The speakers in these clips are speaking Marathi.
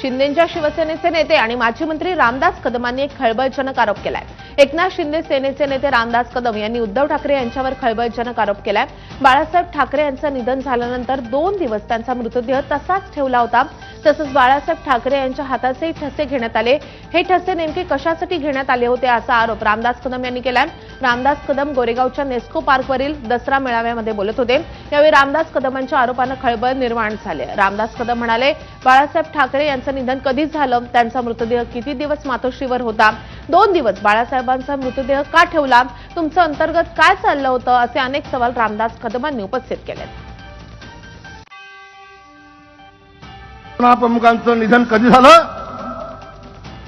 शिंदेच्या शिवसेनेचे नेते आणि माजी मंत्री रामदास कदमांनी एक खळबळजनक आरोप केलाय। एकनाथ शिंदे सेनेचे नेते रामदास कदम यांनी उद्धव ठाकरे यांच्यावर खळबळजनक आरोप केलाय। बाळासाहेब ठाकरे यांचं निधन झाल्यानंतर 2 दिवस त्यांचा मृतदेह तसाच ठेवला होता। तसंच बाळासाहेब ठाकरे यांच्या हाताचे ठसे घेण्यात आले। हे ठसे नेमके कशासाठी घेण्यात आले होते असा आरोप रामदास कदम यांनी केलाय। रामदास कदम गोरेगावच्या नेस्को पार्कवरील दसरा मेळाव्यामध्ये बोलत होते। यावेळी रामदास कदमांच्या आरोपानं खळबळ निर्माण झाली। रामदास कदम म्हणाले, बाळासाहेब ठाकरे यांचं निधन कधी झालं, त्यांचा मृतदेह किती दिवस मातोश्रीवर होता, 2 दिवस बाळासाहेबांचा मृतदेह का ठेवला, तुमचं अंतर्गत काय चाललं होतं, असे अनेक सवाल रामदास कदमांनी उपस्थित केले। प्रमुखांचं निधन कधी झालं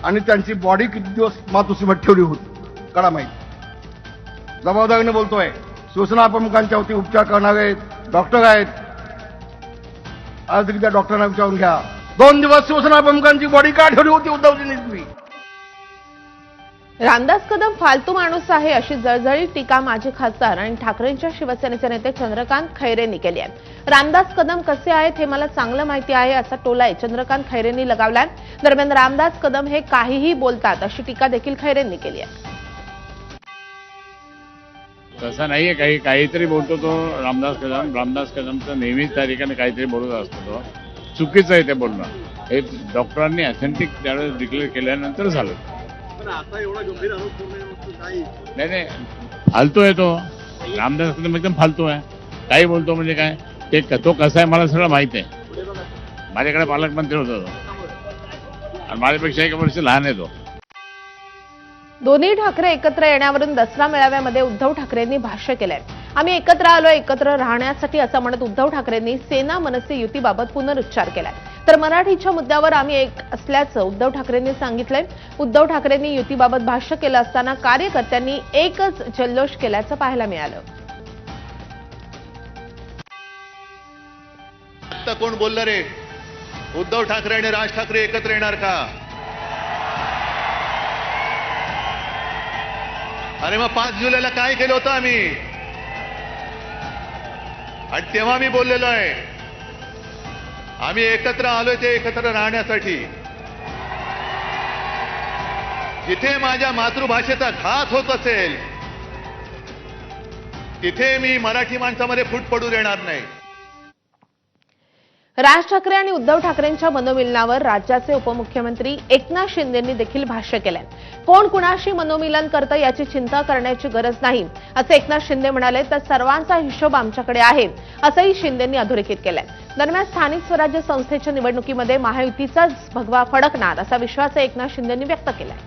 आणि त्यांची बॉडी किती दिवस मातोश्रीवर ठेवली होती कडा माहिती। जबाबदारीने बोलतोय, शिवसेना प्रमुखांच्या वती उपचार करणारे डॉक्टर आहेत, आज त्या डॉक्टरांना विचारून घ्या 2 दिवस शिवसेना प्रमुखांची बॉडी का ठेवली होती उद्धवजींनी। रामदास कदम फालतू माणूस आहे अशी जळजळीत टीका माजी खासदार आणि ठाकरेंच्या शिवसेनेचे नेते चंद्रकांत खैरेंनी केली आहे। रामदास कदम कसे आहेत हे मला चांगलं माहिती आहे असा टोलाही चंद्रकांत खैरेंनी लगावलाय। दरम्यान रामदास कदम हे काहीही बोलतात अशी टीका देखील खैरेंनी केली आहे। तसं नाहीये, काहीतरी बोलतो तो रामदास कदमचं नेहमीच त्या ठिकाणी काहीतरी बोलत असतो। तो चुकीचं आहे ते बोलणं। हे डॉक्टरांनी ऑथेंटिक त्यावेळेस डिक्लेअर केल्यानंतर झालं। आता एवढा गंभीर आरोप नाही, फालतू आहे तो रामदास कदम, एकदम फालतू आहे। काही बोलतो म्हणजे काय, ते तो कसा आहे मला सगळं माहित आहे। माझ्याकडे पालकमंत्री होता तो आणि माझ्यापेक्षा 1 वर्ष लहान आहे तो। दोन्ही ठाकरे एकत्र येण्यावरून दसरा मेळाव्यामध्ये उद्धव ठाकरेंनी भाष्य केलंय। आम्ही एकत्र आलो एकत्र राहण्यासाठी असं म्हणत उद्धव ठाकरेंनी सेना मनसे युतीबाबत पुनरुच्चार केलाय। तर मराठीच्या मुद्द्यावर आम्ही एक असल्याचं उद्धव ठाकरेंनी सांगितलंय। उद्धव ठाकरेंनी युतीबाबत भाष्य केलं असताना कार्यकर्त्यांनी एकच जल्लोष केल्याचं पाहायला मिळालं। आता कोण बोललं रे, उद्धव ठाकरे आणि राज ठाकरे एकत्र येणार का? अरे मग 5 जुलैला काय केलं होतं आम्ही, आणि तेव्हा मी बोललेलो आहे आम्ही एकत्र आलोय ते एकत्र राहण्यासाठी। जिथे माझ्या मातृभाषेचा घात होत असेल तिथे मी मराठी माणसामध्ये फूट पडू देणार नाही। राज ठाकरे आणि उद्धव ठाकरेंच्या मनोमिलनावर राज्याचे उपमुख्यमंत्री एकनाथ शिंदेंनी देखील भाष्य केलंय। कोण कुणाशी मनोमिलन करतं याची चिंता करण्याची गरज नाही असं एकनाथ शिंदे म्हणाले। तर सर्वांचा हिशोब आमच्याकडे आहे असंही शिंदेंनी अधोरेखित केलंय। दरम्यान स्थानिक स्वराज्य संस्थेच्या निवडणुकीमध्ये महायुतीचाच भगवा फडकणार असा विश्वास एकनाथ शिंदेंनी व्यक्त केलाय।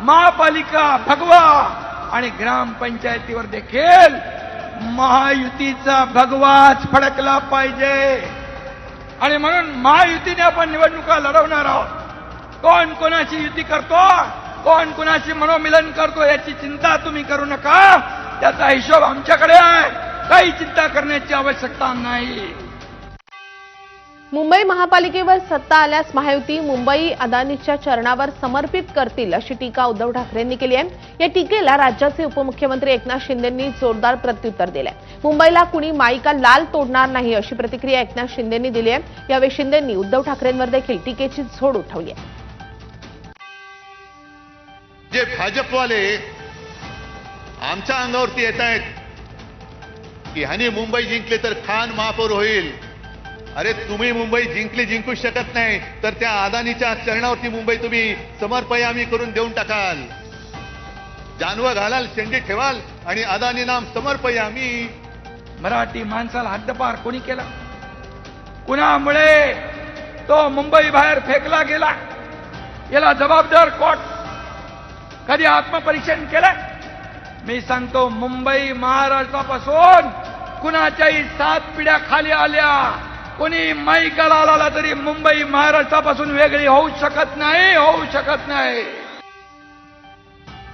महापालिका भगवा आणि ग्रामपंचायतीवर देखील महायुतीचा भगवाच फडकला पाहिजे आणि म्हणून महायुतीने आपण निवडणुका लढवणार आहोत। कोण कोणाची युती करतो, कोण कोणाशी मनोमिलन करतो याची चिंता तुम्ही करू नका, त्याचा हिशोब आमच्याकडे आहे, काही चिंता करण्याची आवश्यकता नाही। मुंबई महापालिकेवर सत्ता आल्यास महायुती मुंबई अदानीच्या चरणावर समर्पित करतील अशी टीका उद्धव ठाकरेंनी केली आहे। या टीकेला राज्याचे उपमुख्यमंत्री एकनाथ शिंदेंनी जोरदार प्रत्युत्तर दिलंय। मुंबईला कुणी माईका लाल तोडणार नाही अशी प्रतिक्रिया एकनाथ शिंदेंनी दिली आहे। यावेळी शिंदेंनी उद्धव ठाकरेंवर देखील टीकेची झोड उठवली आहे। जे भाजपवाले आमच्या अंगावरती येत आहेत की ह्यानी मुंबई जिंकले तर खान महापौर होईल। अरे तुम्ही मुंबई जिंकू शकत नाही तर त्या अदानीच्या चरणावरती मुंबई तुम्ही समर्पयामी करून देऊन टाकाल, जानवं घालाल, शेंडी ठेवाल आणि अदानी नाम समर्पयामी। मराठी माणसाला हद्दपार कोणी केला, कुणामुळे तो मुंबई बाहेर फेकला गेला, याला जबाबदार कोण? कधी आत्मपरीक्षण केलं? मी सांगतो, मुंबई महाराष्ट्रापासून कुणाच्याही 7 पिढ्या खाली आल्या, कोणी माई गळाला आला तरी मुंबई महाराष्ट्रापासून वेगळी होऊ शकत नाही।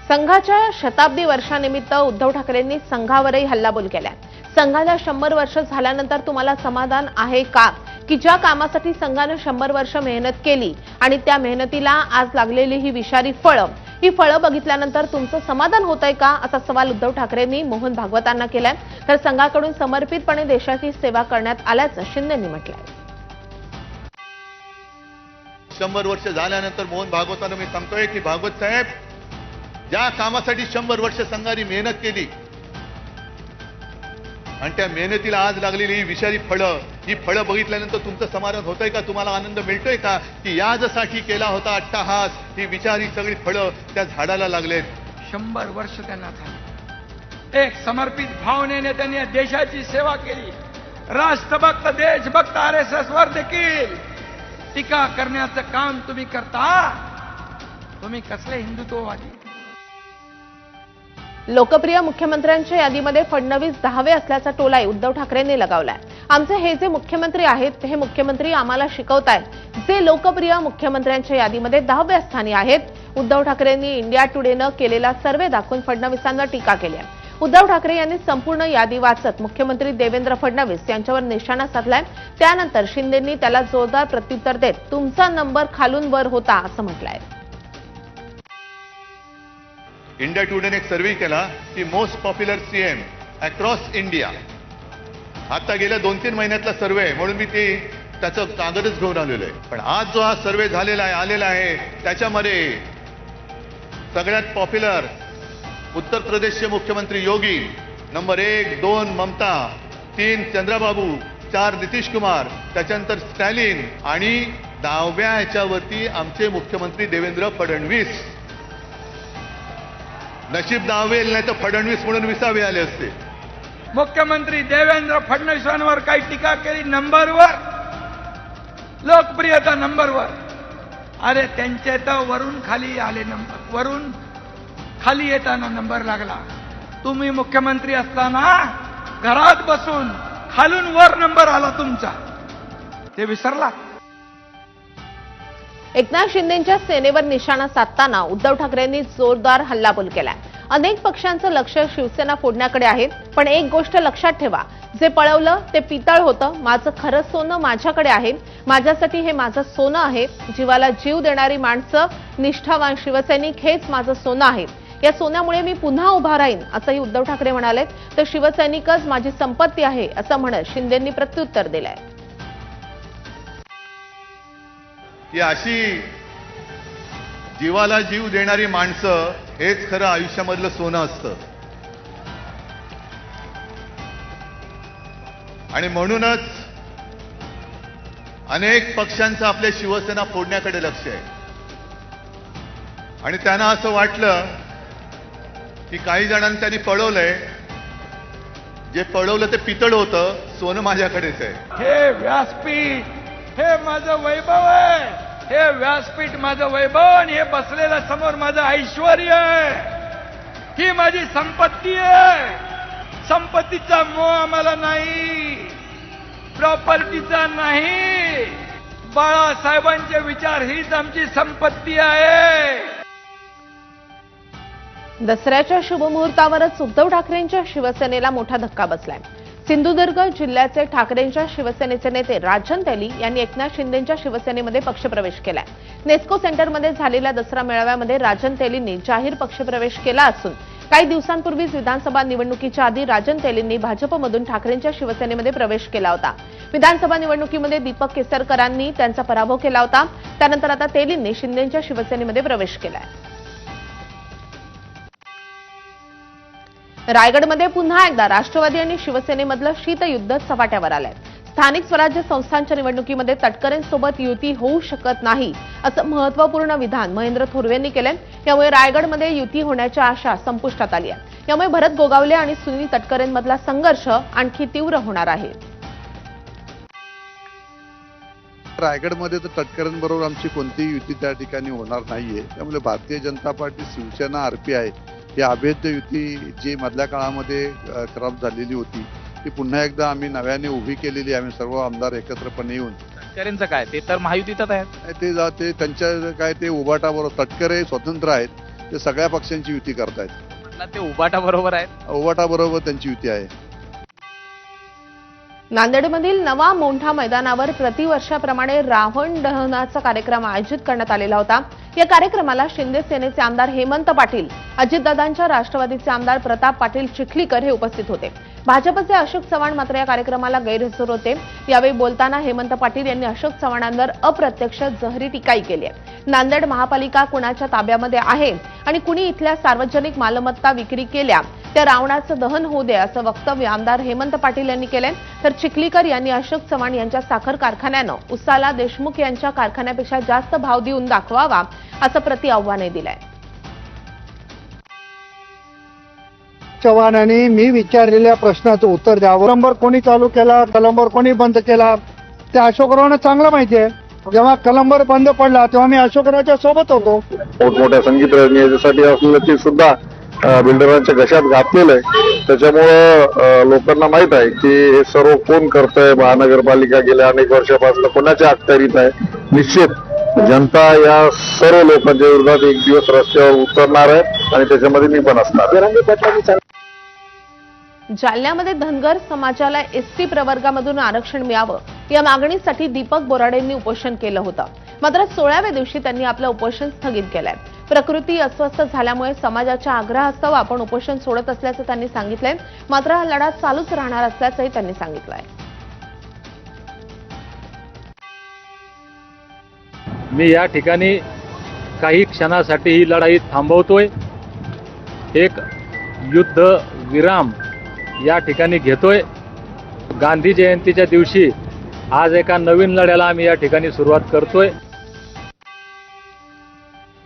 संघाच्या शताब्दी वर्षानिमित्त उद्धव ठाकरेंनी संघावरही हल्लाबोल केलाय। संघाला 100 वर्ष झाल्यानंतर तुम्हाला समाधान आहे का की ज्या कामासाठी संघाने 100 वर्ष मेहनत केली आणि त्या मेहनतीला आज लागलेली ही विषारी फळं ही फळं बघितल्यानंतर तुमचं समाधान होतंय का, असा सवाल उद्धव ठाकरेंनी मोहन भागवतांना केलाय. तर संघाकडून समर्पितपणे देशाची सेवा करण्यात आल्याचं शिंदेंनी म्हटलंय. 100 वर्ष झाल्यानंतर मोहन भागवतांना मी सांगतोय की भागवत साहेब, ज्या कामासाठी 100 वर्ष संघाने मेहनत केली आणि त्या मेहनतीला आज लागलेली ही विषारी फळं, ही फळं बघितल्यानंतर तुमचं समाधान होतंय का, तुम्हाला आनंद मिळतोय का, की याजसाठी केला होता अट्टहास, ही विषारी सगळी फळं त्या झाडाला लागलेत. 100 वर्ष त्यांना झाले. एक समर्पित भावनेने त्यांनी या देशाची सेवा केली. राष्ट्रभक्त देशभक्त RSS वर देखील टीका करण्याचं काम तुम्ही करता. तुम्ही कसले हिंदुत्ववादी? लोकप्रिय मुख्यमंत्र्यांच्या यादीमध्ये फडणवीस 10वे असल्याचा टोलाही उद्धव ठाकरेंनी लगावलाय. आमचे हे जे मुख्यमंत्री आहेत हे मुख्यमंत्री आम्हाला शिकवतायत जे लोकप्रिय मुख्यमंत्र्यांच्या यादीमध्ये 10व्या स्थानी आहेत. उद्धव ठाकरेंनी इंडिया टुडेनं केलेला सर्व्हे दाखवून फडणवीसांवर टीका केली आहे. उद्धव ठाकरे यांनी संपूर्ण यादी वाचत मुख्यमंत्री देवेंद्र फडणवीस यांच्यावर निशाणा साधलाय. त्यानंतर शिंदेंनी त्याला जोरदार प्रत्युत्तर देत तुमचा नंबर खालून वर होता असं म्हटलंय. इंडिया टुडेने एक सर्व्हे केला की most popular CM across India. आता गेल्या 2-3 महिन्यातला सर्व्हे आहे, म्हणून मी त्याचं कागदच घेऊन आलेलो आहे. पण आज जो हा सर्व्हे झालेला आहे, आलेला आहे, त्याच्यामध्ये सगळ्यात पॉप्युलर उत्तर प्रदेशचे मुख्यमंत्री योगी, नंबर 1, 2 ममता, 3 चंद्रबाबू, 4 नितीश कुमार, त्याच्यानंतर स्टॅलिन आणि 10व्या ह्याच्यावरती आमचे मुख्यमंत्री देवेंद्र फडणवीस. नशीब 10वे नाही तर फडणवीस म्हणून 20वे आले असते. मुख्यमंत्री देवेंद्र फडणवीसांवर काही टीका केली नंबरवर, लोकप्रियता नंबरवर. अरे त्यांचे तर वरून खाली आले नंबर, वरून खाली येताना नंबर लागला. तुम्ही मुख्यमंत्री असताना घरात बसून खालून वर नंबर आला तुमचा, ते विसरला. एकनाथ शिंदेंच्या सेनेवर निशाणा साधताना उद्धव ठाकरेंनी जोरदार हल्लाबोल केलाय. अनेक पक्षांचं लक्ष शिवसेना फोडण्याकडे आहे, पण एक गोष्ट लक्षात ठेवा, जे पळवलं ते पितळ होतं. माझं खरं सोनं माझ्याकडे आहे. माझ्यासाठी हे माझं सोनं आहे. जीवाला जीव देणारी माणसं, निष्ठावान शिवसैनिक हेच माझं सोनं आहे. या सोन्यामुळे मी पुन्हा उभा राहीन असंही उद्धव ठाकरे म्हणाले. तर शिवसैनिकच माझी संपत्ती आहे असं म्हणत शिंदेंनी प्रत्युत्तर दिलंय. की अशी जीवाला जीव देणारी माणसं हेच खरं आयुष्यामधलं सोनं असतं. आणि म्हणूनच अनेक पक्षांचं आपल्या शिवसेना फोडण्याकडे लक्ष आहे. आणि त्यांना असं वाटलं की काही जणांनी त्यांनी पळवलंय, जे पळवलं ते पितळ होतं, सोनं माझ्याकडेच आहे. हे व्यासपीठ हे माझं वैभव आहे. हे व्यासपीठ माझं वैभव आणि हे बसलेलं समोर माझं ऐश्वर्य आहे. ही माझी संपत्ती आहे. संपत्तीचा मोह आम्हाला नाही, प्रॉपर्टीचा नाही. बाळासाहेबांचे विचार हीच आमची संपत्ती आहे. दसऱ्याच्या शुभमुहूर्तावरच उद्धव ठाकरेंच्या शिवसेनेला मोठा धक्का बसलाय. सिंधुदुर्ग जिल्ह्याचे ठाकरेंच्या शिवसेनेचे नेते राजन तेली यांनी एकनाथ शिंदेंच्या शिवसेनेमध्ये पक्षप्रवेश केलाय. नेस्को सेंटरमध्ये झालेल्या दसरा मेळाव्यामध्ये राजन तेलींनी जाहीर पक्षप्रवेश केला असून काही दिवसांपूर्वीच विधानसभा निवडणुकीच्या आधी राजन तेलींनी भाजपमधून ठाकरेंच्या शिवसेनेमध्ये प्रवेश केला होता. विधानसभा निवडणुकीमध्ये दीपक केसरकरांनी त्यांचा पराभव केला होता. त्यानंतर आता तेलींनी शिंदेंच्या शिवसेनेमध्ये प्रवेश केलाय. रायगडमध्ये पुन्हा एकदा राष्ट्रवादी आणि शिवसेनेमधलं शीतयुद्ध सपाट्यावर आलंय. स्थानिक स्वराज्य संस्थांच्या निवडणुकीमध्ये तटकरेंसोबत युती होऊ शकत नाही असं महत्त्वपूर्ण विधान महेंद्र थोरवेंनी केलंय. यामुळे रायगडमध्ये युती होण्याची आशा संपुष्टात आली आहे. यामुळे भरत गोगावले आणि सुनील तटकरेंमधला संघर्ष आणखी तीव्र होणार आहे. रायगडमध्ये तर तटकरेंबरोबर आमची कोणतीही युती त्या ठिकाणी होणार नाहीये. त्यामुळे भारतीय जनता पार्टी, शिवसेना, RPI ही अभेद्य युती जी मधल्या काळामध्ये खराब झालेली होती ती पुन्हा एकदा आम्ही नव्याने उभी केलेली. आम्ही सर्व आमदार एकत्रपणे येऊन तटकरेंचं काय, ते तर महायुतीतच आहेत. ते त्यांच्या काय ते उभाटा बरोबर, तटकरे स्वतंत्र आहेत, ते सगळ्या पक्षांची युती करतायत. म्हटलं ते उबाटा बरोबर आहेत. उभाटा बरोबर त्यांची युती आहे. नांदेडमधील नवा मोंढा मैदानावर प्रतिवर्षाप्रमाणे रावण दहनाचा कार्यक्रम आयोजित करण्यात आलेला होता। या कार्यक्रमाला शिंदे सेनेचे आमदार हेमंत पाटील, अजितदादांच्या राष्ट्रवादीचे आमदार प्रताप पाटील चिखलीकर हे उपस्थित होते। भाजपचे अशोक चव्हाण मात्र या कार्यक्रमाला गैरहजर होते। यावेळी बोलताना हेमंत पाटील यांनी अशोक चव्हाणांवर अप्रत्यक्ष जहरी टीकाही केली आहे। नांदेड महापालिका कुणाच्या ताब्यामध्ये आहे आणि कुणी इथल्या सार्वजनिक मालमत्ता विक्री केल्या त्या रावणाचं दहन होऊ दे असं वक्तव्य आमदार हेमंत पाटील यांनी केलंय। तर चिखलीकर यांनी अशोक चव्हाण यांच्या साखर कारखान्यानं उसाला देशमुख यांच्या कारखान्यापेक्षा जास्त भाव देऊन दाखवावा असं प्रति आव्हानही दिलंय। चव्हाणांनी मी विचारलेल्या प्रश्नाचं उत्तर द्यावं। कलंबर कोणी चालू केला, कलंबर कोणी बंद केला ते अशोकरावांना चांगलं माहिती आहे। जेव्हा कलंबर बंद पडला तेव्हा मी अशोकरावांच्या सोबत होतो। मोठमोठ्या संगीत याच्यासाठी असलेलं ते सुद्धा बिल्डरांच्या घशात घातलेलं आहे। त्याच्यामुळं लोकांना माहित आहे की हे सर्व कोण करतंय। महानगरपालिका गेल्या अनेक वर्षापासून कोणाच्या अखत्यारीत आहे। निश्चित जनता या सर्व लोकांच्या विरोधात एक दिवस रस्त्यावर उतरणार आहे आणि त्याच्यामध्ये मी पण असणार। जालन्यामध्ये धनगर समाजाला एसटी प्रवर्गामधून आरक्षण मिळावं या मागणीसाठी दीपक बोराडेंनी उपोषण केलं होतं। मात्र 16व्या दिवशी त्यांनी आपलं उपोषण स्थगित केलंय। प्रकृती अस्वस्थ झाल्यामुळे समाजाच्या आग्रहास्तव आपण उपोषण सोडत असल्याचं त्यांनी सांगितलंय। मात्र हा लढा चालूच राहणार असल्याचंही त्यांनी सांगितलंय। मी या ठिकाणी काही क्षणासाठी ही लढाई थांबवतोय। एक युद्ध विराम या ठिकाणी घेतोय। गांधी जयंतीच्या दिवशी आज एका नवीन लढ्याला आम्ही या ठिकाणी सुरुवात करतोय।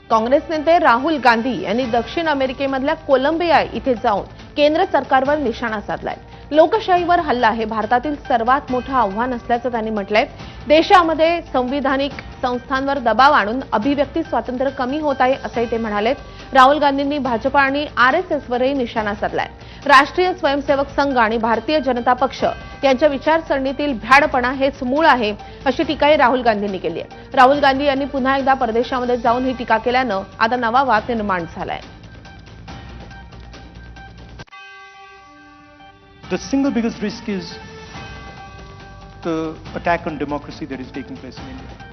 काँग्रेस नेते राहुल गांधी यांनी दक्षिण अमेरिकेमधल्या कोलंबिया इथे जाऊन केंद्र सरकारवर निशाणा साधलाय। लोकशाहीवर हल्ला हे भारतातील सर्वात मोठं आव्हान असल्याचं त्यांनी म्हटलंय। देशामध्ये संविधानिक संस्थांवर दबाव आणून अभिव्यक्ती स्वातंत्र्य कमी होत आहे असंही ते म्हणाले। राहुल गांधींनी भाजप आणि आरएसएसवरही निशाणा साधलाय। राष्ट्रीय स्वयंसेवक संघ आणि भारतीय जनता पक्ष यांच्या विचारसरणीतील भ्याडपणा हेच मूळ आहे अशी टीकाही राहुल गांधींनी केली आहे। राहुल गांधी यांनी पुन्हा एकदा परदेशामध्ये जाऊन ही टीका केल्यानं आता नवा वाद निर्माण झालाय। The single biggest risk is the attack on democracy that is taking place in India.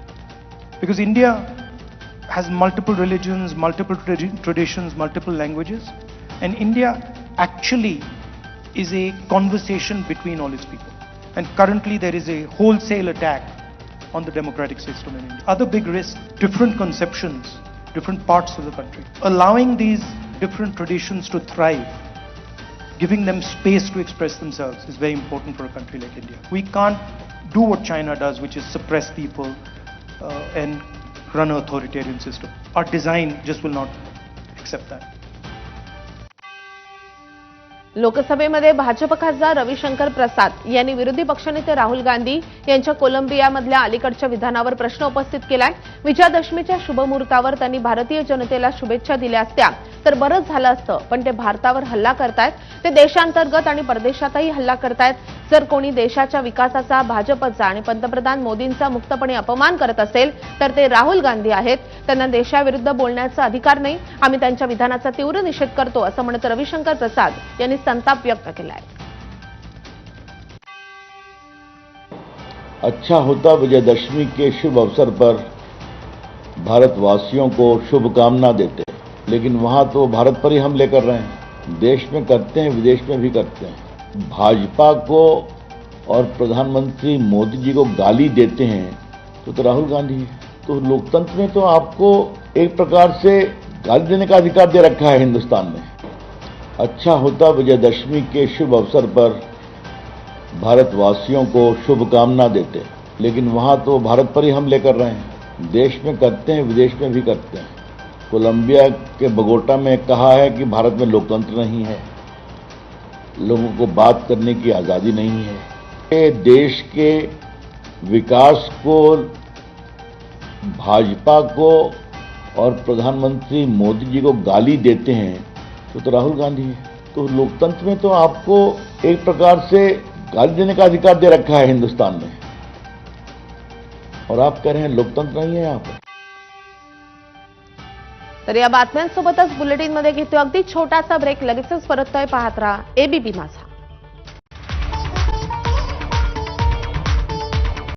Because India has multiple religions, multiple traditions, multiple languages, and India actually is a conversation between all its people. And currently there is a wholesale attack on the democratic system in India. Other big risk, different conceptions, different parts of the country. Allowing these different traditions to thrive, giving them space to express themselves is very important for a country like India. We can't do what China does, which is suppress people and run an authoritarian system. Our design just will not accept that. लोकसभेमध्ये भाजप खासदार रविशंकर प्रसाद यांनी विरोधी पक्षनेते राहुल गांधी यांच्या कोलंबियामधल्या अलीकडच्या विधानावर प्रश्न उपस्थित केलाय। विजयादशमीच्या शुभमुहूर्तावर त्यांनी भारतीय जनतेला शुभेच्छा दिल्या असत्या तर बरं झालं असतं, पण ते भारतावर हल्ला करतायत। ते देशांतर्गत आणि परदेशातही हल्ला करतायत। जर कोणी देशाच्या विकासाचा, भाजपचा आणि पंतप्रधान मोदींचा मुक्तपणे अपमान करत असेल तर ते राहुल गांधी आहेत। त्यांना देशाविरुद्ध बोलण्याचा अधिकार नाही। आम्ही त्यांच्या विधानाचा तीव्र निषेध करतो असं म्हणत रविशंकर प्रसाद यांनी संताप व्यक्त केलाय। अच्छा होता विजयदशमी के शुभ अवसर पर भारतवासियों को शुभकामना देते, लेकिन वहां तो भारत पर ही हमले कर रहे हैं। देश में करते हैं, विदेश में भी करते हैं। भाजपा को और प्रधानमंत्री मोदी जी को गाली देते हैं तो राहुल गांधी है। तो लोकतंत्र में तो आपको एक प्रकार से गाली देने का अधिकार दे रखा है हिंदुस्तान में। अच्छा होता विजयदशमी के शुभ अवसर पर भारतवासियों को शुभकामना देते, लेकिन वहां तो भारत पर ही हमले कर रहे हैं। देश में करते हैं, विदेश में भी करते हैं। कोलंबिया के बगोटा में कहा है कि भारत में लोकतंत्र नहीं है, लोगों को बात करने की आज़ादी नहीं है। ये देश के विकास को, भाजपा को और प्रधानमंत्री मोदी जी को गाली देते हैं तो राहुल गांधी है। तो लोकतंत्र में तो आपको एक प्रकार से गाली देने का अधिकार दे रखा है हिंदुस्तान में, और आप कह रहे हैं लोकतंत्र नहीं है यहाँ पर। तर या बातम्यांसोबतच बुलेटिनमध्ये घेतो अगदी छोटासा ब्रेक। लगेचच परततोय, पाहत राहा एबीपी माझा।